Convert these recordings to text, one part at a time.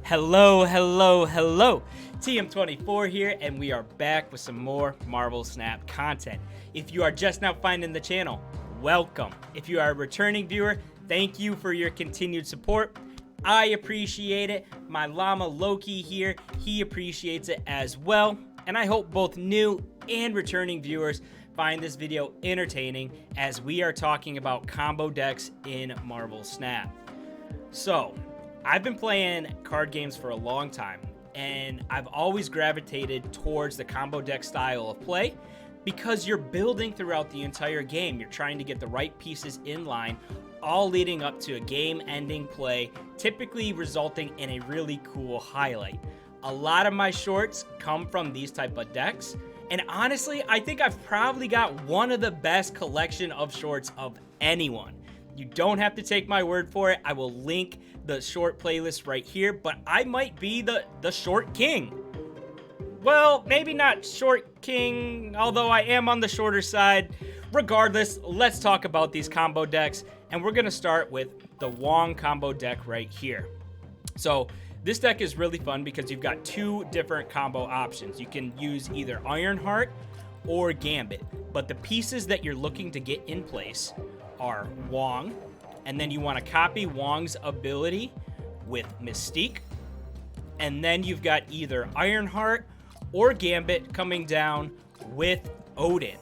Hello, hello, hello. TM24 here, and we are back with some more Marvel Snap content. If you are just now finding the channel, welcome. If you are a returning viewer, thank you for your continued support. I appreciate it. My llama Loki here, he appreciates it as well. And I hope both new and returning viewers find this video entertaining as we are talking about combo decks in Marvel Snap. So, I've been playing card games for a long time, and I've always gravitated towards the combo deck style of play because you're building throughout the entire game. You're trying to get the right pieces in line, all leading up to a game-ending play, typically resulting in a really cool highlight. A lot of my shorts come from these type of decks, and honestly, I think I've probably got one of the best collection of shorts of anyone. You don't have to take my word for it. I will link the short playlist right here, but I might be the short king. Well, maybe not short king, although I am on the shorter side. Regardless, let's talk about these combo decks, and we're gonna start with the Wong Combo deck right here. So this deck is really fun because you've got two different combo options. You can use either Ironheart or Gambit, but the pieces that you're looking to get in place are Wong, and then you want to copy Wong's ability with Mystique, and then you've got either Ironheart or Gambit coming down with Odin.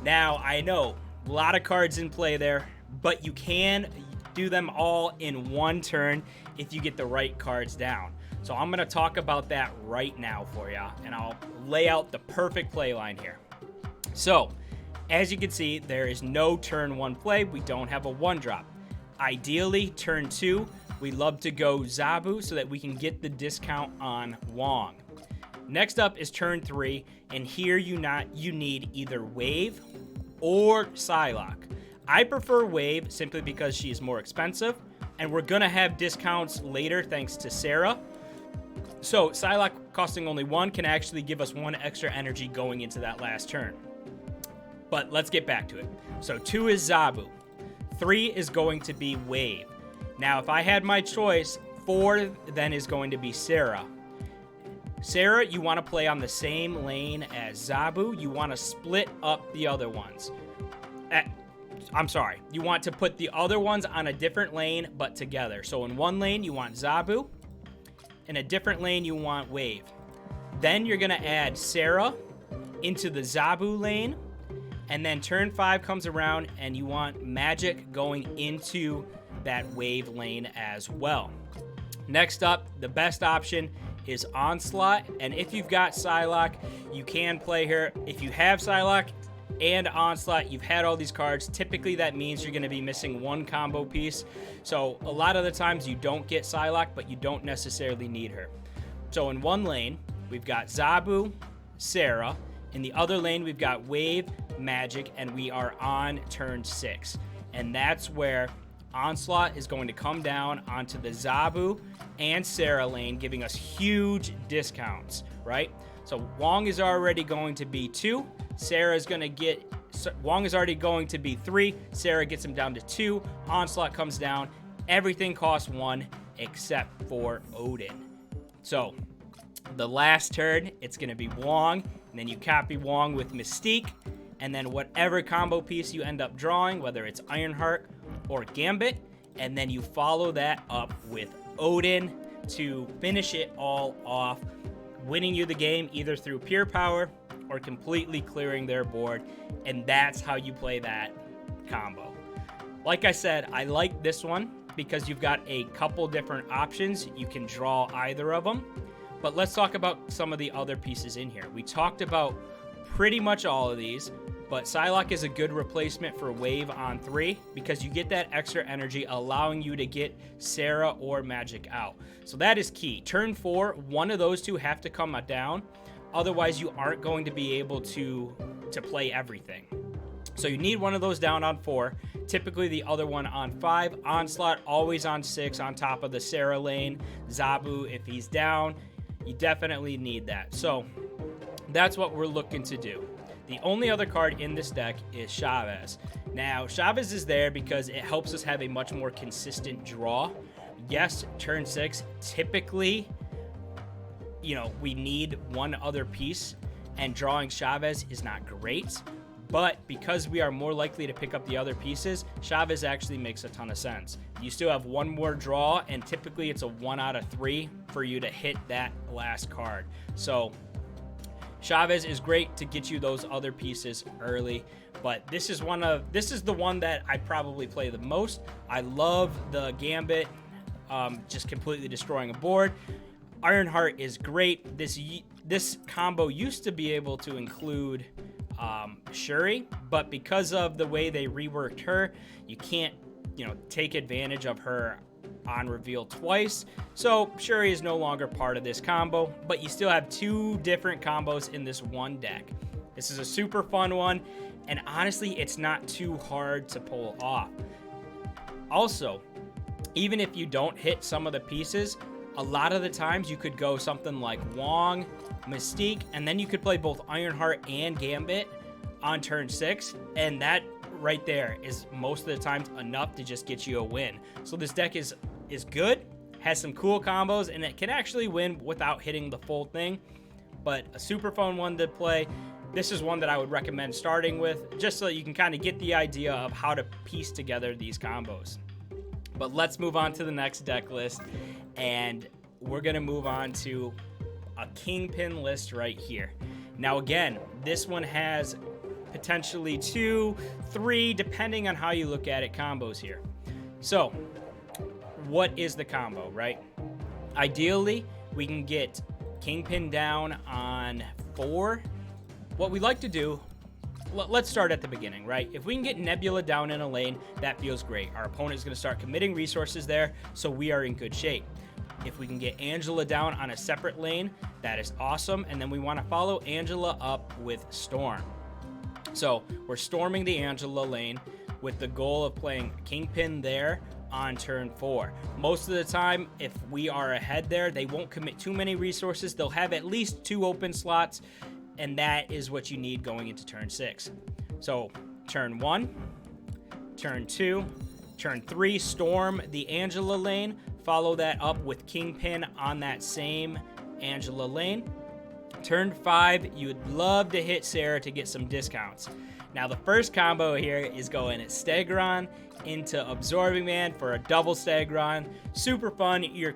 Now, I know a lot of cards in play there, but you can do them all in one turn if you get the right cards down. So I'm going to talk about that right now for you, and I'll lay out the perfect play line here. So, as you can see, there is no turn one play. We don't have a one drop. Ideally, turn two, we love to go Zabu so that we can get the discount on Wong. Next up is turn three, and here you need either Wave or Psylocke. I prefer Wave simply because she is more expensive, and we're gonna have discounts later thanks to Sera. So Psylocke costing only one can actually give us one extra energy going into that last turn. But let's get back to it. So 2 is Zabu. 3 is going to be Wave. Now, if I had my choice, 4 then is going to be Sera. Sera, you want to play on the same lane as Zabu. You want to split up the other ones. I'm sorry. You want to put the other ones on a different lane, but together. So in one lane, you want Zabu. In a different lane, you want Wave. Then you're going to add Sera into the Zabu lane. And then turn 5 comes around and you want Magik going into that Wave lane as well. Next up, the best option is Onslaught. And if you've got Psylocke, you can play her. If you have Psylocke and Onslaught, you've had all these cards. Typically that means you're going to be missing one combo piece. So a lot of the times you don't get Psylocke, but you don't necessarily need her. So in one lane, we've got Zabu, Sera. In the other lane, we've got Wave, Magik, and we are on turn 6. And that's where Onslaught is going to come down onto the Zabu and Sera lane, giving us huge discounts, right? So Wong is already going to be 2. Wong is already going to be 3. Sera gets him down to 2. Onslaught comes down. Everything costs 1 except for Odin. So the last turn, it's going to be Wong, and then you copy Wong with Mystique, and then whatever combo piece you end up drawing, whether it's Ironheart or Gambit, and then you follow that up with Odin to finish it all off, winning you the game either through pure power or completely clearing their board, and that's how you play that combo. Like I said, I like this one because you've got a couple different options. You can draw either of them. But let's talk about some of the other pieces in here. We talked about pretty much all of these, but Psylocke is a good replacement for Wave on 3 because you get that extra energy allowing you to get Sera or Magik out. So that is key. Turn 4, one of those two have to come down. Otherwise, you aren't going to be able to play everything. So you need one of those down on 4, typically the other one on 5. Onslaught always on 6 on top of the Sera lane. Zabu, if he's down, you definitely need that. So that's what we're looking to do. The only other card in this deck is Chavez. Now, Chavez is there because it helps us have a much more consistent draw. yes, turn 6, typically, you know, we need one other piece, and drawing Chavez is not great. But because we are more likely to pick up the other pieces, Chavez actually makes a ton of sense. You still have one more draw, and typically it's a 1 out of 3 for you to hit that last card. So Chavez is great to get you those other pieces early, but this is the one that I probably play the most. I love the Gambit, just completely destroying a board. Ironheart is great. This combo used to be able to include Shuri, but because of the way they reworked her, you can't, you know, take advantage of her on reveal twice. So Shuri is no longer part of this combo, but you still have 2 different combos in this one deck. This is a super fun one, and honestly, it's not too hard to pull off. Also, even if you don't hit some of the pieces, a lot of the times you could go something like Wong, Mystique, and then you could play both Ironheart and Gambit on turn 6, and that right there is most of the times enough to just get you a win. So this deck is good, has some cool combos, and it can actually win without hitting the full thing, but a super fun one to play. This is one that I would recommend starting with, just so that you can kind of get the idea of how to piece together these combos. But let's move on to the next deck list, and we're going to move on to a Kingpin list right here. Now again, this one has potentially 2, 3, depending on how you look at it, combos here. So what is the combo, right? Ideally, we can get Kingpin down on 4. What we like to do, let's start at the beginning, right? If we can get Nebula down in a lane, that feels great. Our opponent is going to start committing resources there, so we are in good shape. If we can get Angela down on a separate lane, that is awesome. And then we want to follow Angela up with Storm. So we're storming the Angela lane with the goal of playing Kingpin there on turn 4. Most of the time, if we are ahead there, they won't commit too many resources. They'll have at least 2 open slots, and that is what you need going into turn 6. So turn 1, turn 2, turn 3, storm the Angela lane, follow that up with Kingpin on that same Angela lane. Turn 5, you would love to hit Sera to get some discounts. Now the first combo here is going Stegron into Absorbing Man for a double Stegron. Super fun. You're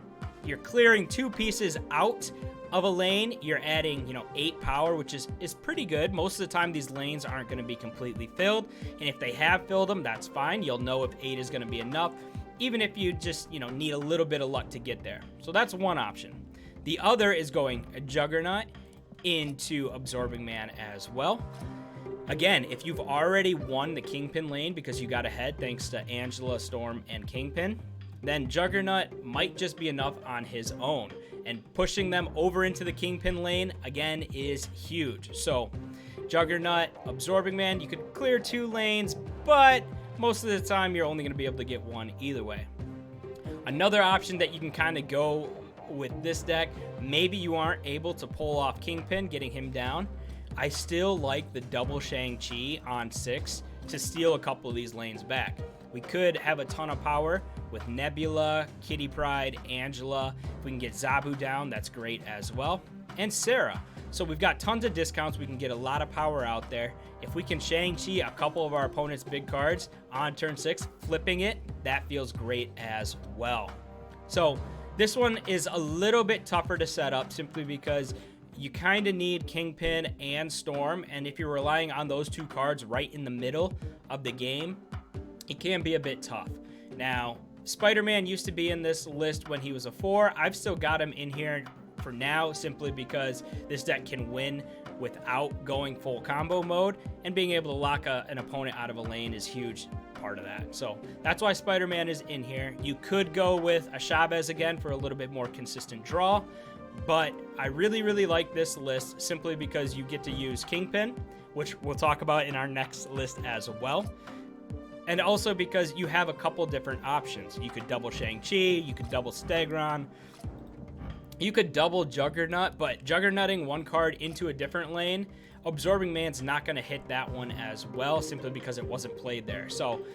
clearing 2 pieces out of a lane. You're adding, 8 power, which is pretty good. Most of the time these lanes aren't going to be completely filled, and if they have filled them, that's fine. You'll know if 8 is going to be enough, even if you just, need a little bit of luck to get there. So that's one option. The other is going a Juggernaut into Absorbing Man as well. Again, if you've already won the Kingpin lane because you got ahead thanks to Angela, Storm, and Kingpin, then Juggernaut might just be enough on his own. And pushing them over into the Kingpin lane, again, is huge. So Juggernaut, Absorbing Man, you could clear 2 lanes, but most of the time you're only going to be able to get 1 either way. Another option that you can kind of go with this deck, maybe you aren't able to pull off Kingpin, getting him down. I still like the double Shang-Chi on 6 to steal a couple of these lanes back. We could have a ton of power with Nebula, Kitty Pryde, Angela. If we can get Zabu down, that's great as well. And Sera. So we've got tons of discounts. We can get a lot of power out there. If we can Shang-Chi a couple of our opponent's big cards on turn 6, flipping it, that feels great as well. So this one is a little bit tougher to set up simply because you kind of need Kingpin and Storm, and if you're relying on those 2 cards right in the middle of the game, it can be a bit tough. Now, Spider-Man used to be in this list when he was a 4. I've still got him in here for now simply because this deck can win without going full combo mode, and being able to lock an opponent out of a lane is huge part of that. So that's why Spider-Man is in here. You could go with a Chavez again for a little bit more consistent draw, but I really, really like this list simply because you get to use Kingpin, which we'll talk about in our next list as well. And also because you have a couple different options. You could double Shang-Chi, you could double Stegron, you could double Juggernaut, but Juggernauting 1 card into a different lane, Absorbing Man's not going to hit that one as well simply because it wasn't played there. So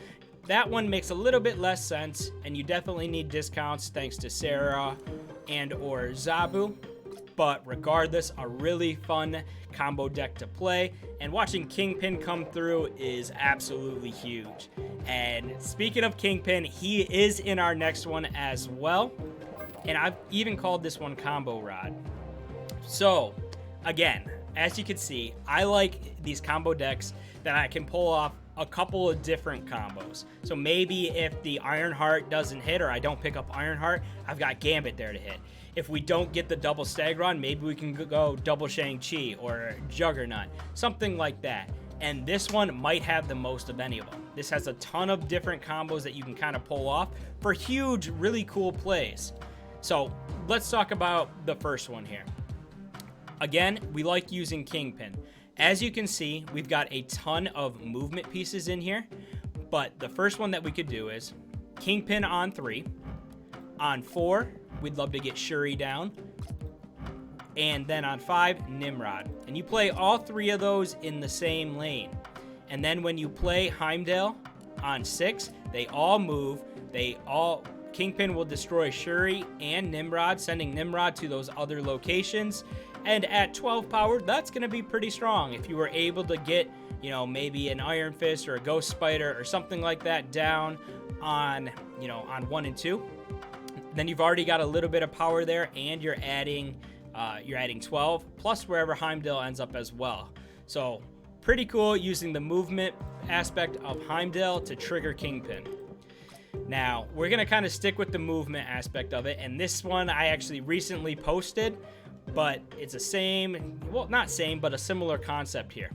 that one makes a little bit less sense, and you definitely need discounts thanks to Sera and or Zabu. But regardless, a really fun combo deck to play, and watching Kingpin come through is absolutely huge. And speaking of Kingpin, he is in our next one as well, and I've even called this one Combo Rod. So again, as you can see, I like these combo decks that I can pull off a couple of different combos. So maybe if the Ironheart doesn't hit, or I don't pick up Ironheart, I've got Gambit there to hit. If we don't get the double Stagron, maybe we can go double Shang-Chi or Juggernaut, something like that. And this one might have the most of any of them. This has a ton of different combos that you can kind of pull off for huge, really cool plays. So let's talk about the first one here. Again, we like using Kingpin. As you can see, we've got a ton of movement pieces in here, but the first one that we could do is Kingpin on 3. On 4, we'd love to get Shuri down. And then on 5, Nimrod. And you play all 3 of those in the same lane. And then when you play Heimdall on 6, they all move. Kingpin will destroy Shuri and Nimrod, sending Nimrod to those other locations. And at 12 power, that's going to be pretty strong. If you were able to get, maybe an Iron Fist or a Ghost Spider or something like that down on, on 1 and 2, then you've already got a little bit of power there, and you're adding 12 plus wherever Heimdall ends up as well. So pretty cool using the movement aspect of Heimdall to trigger Kingpin. Now, we're going to kind of stick with the movement aspect of it, and this one I actually recently posted, but it's a similar concept here.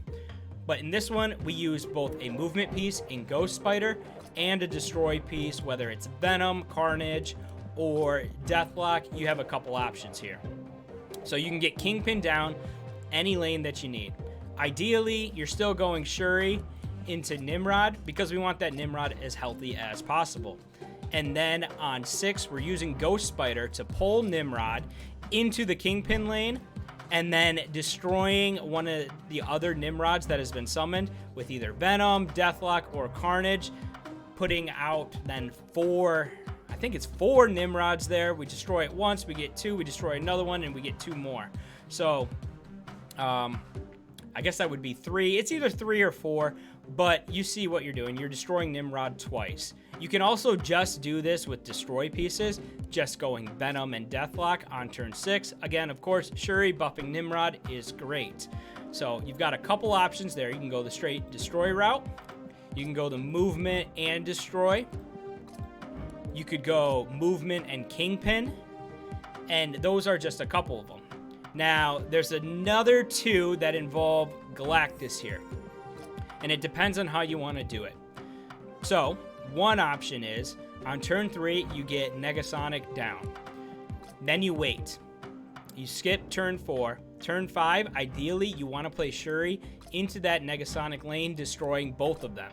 But in this one, we use both a movement piece in Ghost Spider and a destroy piece, whether it's Venom, Carnage, or Deathlock. You have a couple options here. So you can get Kingpin down any lane that you need. Ideally, you're still going Shuri into Nimrod because we want that Nimrod as healthy as possible. And then on 6, we're using Ghost Spider to pull Nimrod into the Kingpin lane, and then destroying one of the other Nimrods that has been summoned with either Venom, Deathlock, or Carnage, putting out then 4 Nimrods there. We destroy it once, we get 2, we destroy another one, and we get 2 more. So I guess that would be 3. It's either 3 or 4, but you see what you're doing. You're destroying Nimrod twice. You can also just do this with destroy pieces, just going Venom and Deathlock on turn 6. Again, of course, Shuri buffing Nimrod is great. So you've got a couple options there. You can go the straight destroy route. You can go the movement and destroy. You could go movement and Kingpin. And those are just a couple of them. Now, there's another 2 that involve Galactus here. And it depends on how you want to do it. So, one option is, on turn 3, you get Negasonic down. Then you wait. You skip turn 4. Turn 5, ideally, you want to play Shuri into that Negasonic lane, destroying both of them.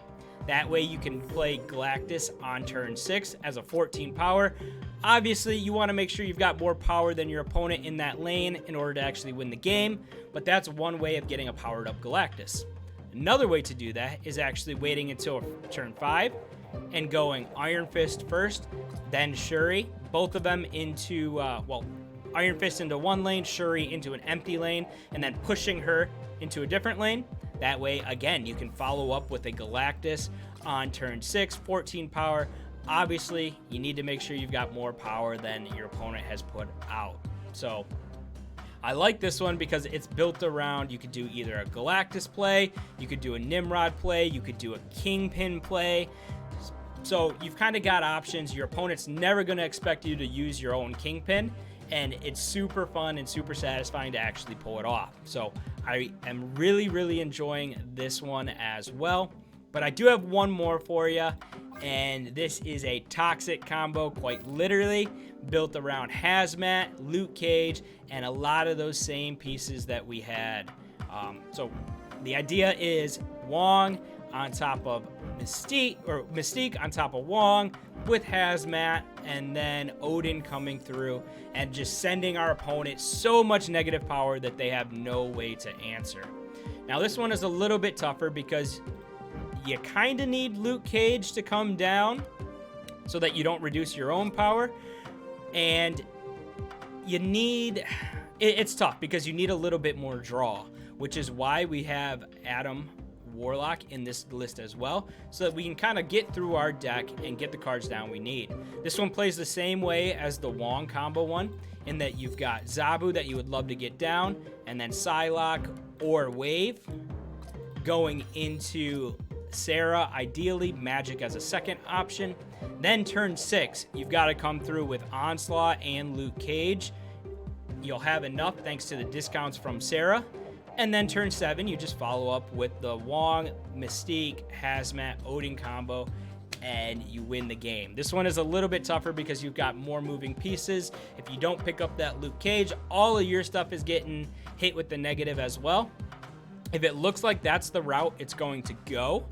That way you can play Galactus on turn 6 as a 14 power. Obviously, you want to make sure you've got more power than your opponent in that lane in order to actually win the game, but that's one way of getting a powered up Galactus. Another way to do that is actually waiting until turn 5 and going Iron Fist first, then Shuri, both of them into, Iron Fist into one lane, Shuri into an empty lane, and then pushing her into a different lane. That way, again, you can follow up with a Galactus on turn 6, 14 power. Obviously, you need to make sure you've got more power than your opponent has put out. So I like this one because it's built around, you could do either a Galactus play, you could do a Nimrod play, you could do a Kingpin play. So you've kind of got options. Your opponent's never going to expect you to use your own Kingpin, and it's super fun and super satisfying to actually pull it off. So I am really, really enjoying this one as well. But I do have one more for you, and this is a toxic combo, quite literally, built around Hazmat, Luke Cage, and a lot of those same pieces that we had. So the idea is Wong on top of Mystique on top of Wong with Hazmat, and then Odin coming through and just sending our opponent so much negative power that they have no way to answer. Now this one is a little bit tougher because you kind of need Luke Cage to come down so that you don't reduce your own power. And you need, it's tough because you need a little bit more draw, which is why we have Adam Warlock in this list as well, so that we can kind of get through our deck and get the cards down we need. This one plays the same way as the Wong Combo one, in that you've got Zabu that you would love to get down, and then Psylocke or Wave going into Sera, ideally Magik as a second option. Then turn 6, you've got to come through with Onslaught and Luke Cage. You'll have enough thanks to the discounts from Sera. And then turn 7, you just follow up with the Wong, Mystique, Hazmat, Odin combo, and you win the game. This one is a little bit tougher because you've got more moving pieces. If you don't pick up that Luke Cage, all of your stuff is getting hit with the negative as well. If it looks like that's the route it's going to go,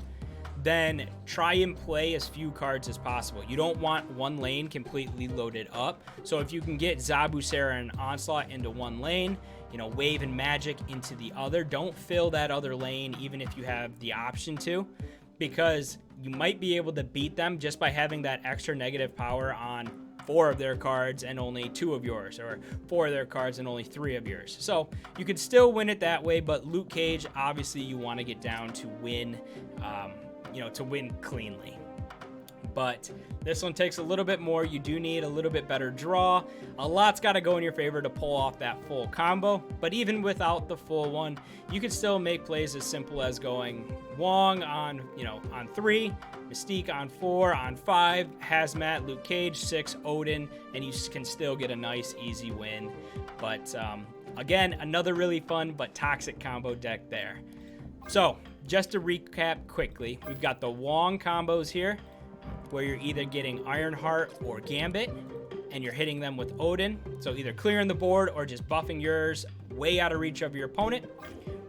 then try and play as few cards as possible. You don't want one lane completely loaded up. So if you can get Zabu, Sera, and Onslaught into one lane, you know, Wave and Magik into the other, don't fill that other lane even if you have the option to, because you might be able to beat them just by having that extra negative power on 4 of their cards and only 2 of yours, or 4 of their cards and only 3 of yours. So you could still win it that way, but Luke Cage, obviously you want to get down to win, to win cleanly. But this one takes a little bit more. You do need a little bit better draw. A lot's got to go in your favor to pull off that full combo. But even without the full one, you can still make plays as simple as going Wong on 3, Mystique on 4, on 5, Hazmat, Luke Cage, 6, Odin, and you can still get a nice, easy win. But again, another really fun but toxic combo deck there. So just to recap quickly, we've got the Wong combos here, where you're either getting Ironheart or Gambit, and you're hitting them with Odin. So either clearing the board or just buffing yours way out of reach of your opponent.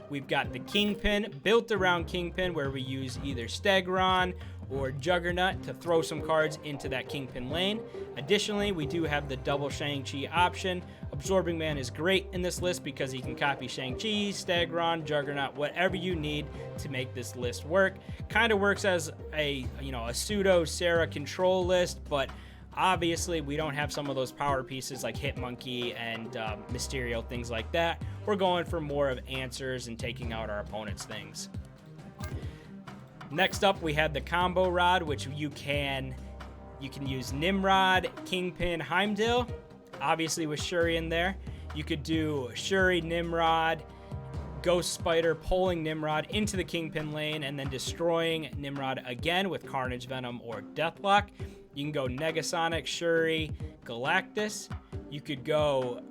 We've got the Kingpin, built around Kingpin, where we use either Stegron or Juggernaut to throw some cards into that Kingpin lane. Additionally, we do have the double Shang-Chi option. Absorbing Man is great in this list because he can copy Shang-Chi, Stegron, Juggernaut, whatever you need to make this list work. Kind of works as a pseudo Sera control list, but obviously we don't have some of those power pieces like Hitmonkey and Mysterio, things like that. We're going for more of answers and taking out our opponent's things. Next up, we have the Combo Rod, which you can use Nimrod, Kingpin, Heimdall, obviously with Shuri in there. You could do Shuri, Nimrod, Ghost Spider, pulling Nimrod into the Kingpin lane and then destroying Nimrod again with Carnage Venom or Deathlock. You can go Negasonic, Shuri, Galactus. You could go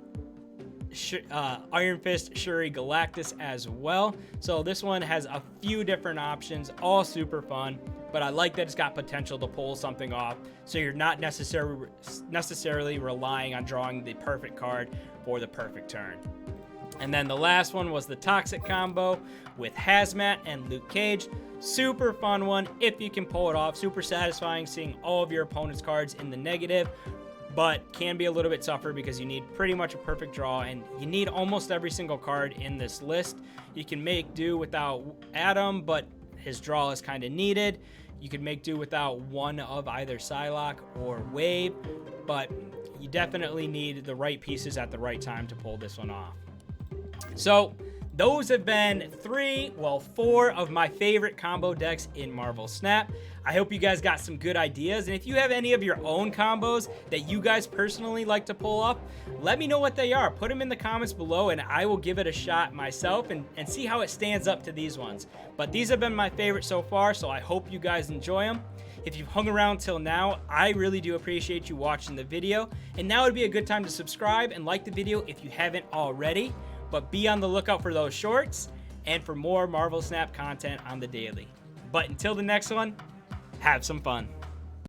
Iron Fist, Shuri, Galactus as well. So this one has a few different options, all super fun, but I like that it's got potential to pull something off, so you're not necessarily relying on drawing the perfect card for the perfect turn. And then the last one was the Toxic Combo with Hazmat and Luke Cage. Super fun one if you can pull it off. Super satisfying seeing all of your opponent's cards in the negative, but can be a little bit tougher because you need pretty much a perfect draw, and you need almost every single card in this list. You can make do without Adam, but his draw is kind of needed. You can make do without one of either Psylocke or Wave, but you definitely need the right pieces at the right time to pull this one off. So those have been 4 of my favorite combo decks in Marvel Snap. I hope you guys got some good ideas, and if you have any of your own combos that you guys personally like to pull up, let me know what they are. Put them in the comments below and I will give it a shot myself and see how it stands up to these ones. But these have been my favorite so far, so I hope you guys enjoy them. If you've hung around till now, I really do appreciate you watching the video, and now would be a good time to subscribe and like the video if you haven't already. But be on the lookout for those shorts and for more Marvel Snap content on the daily. But until the next one, have some fun.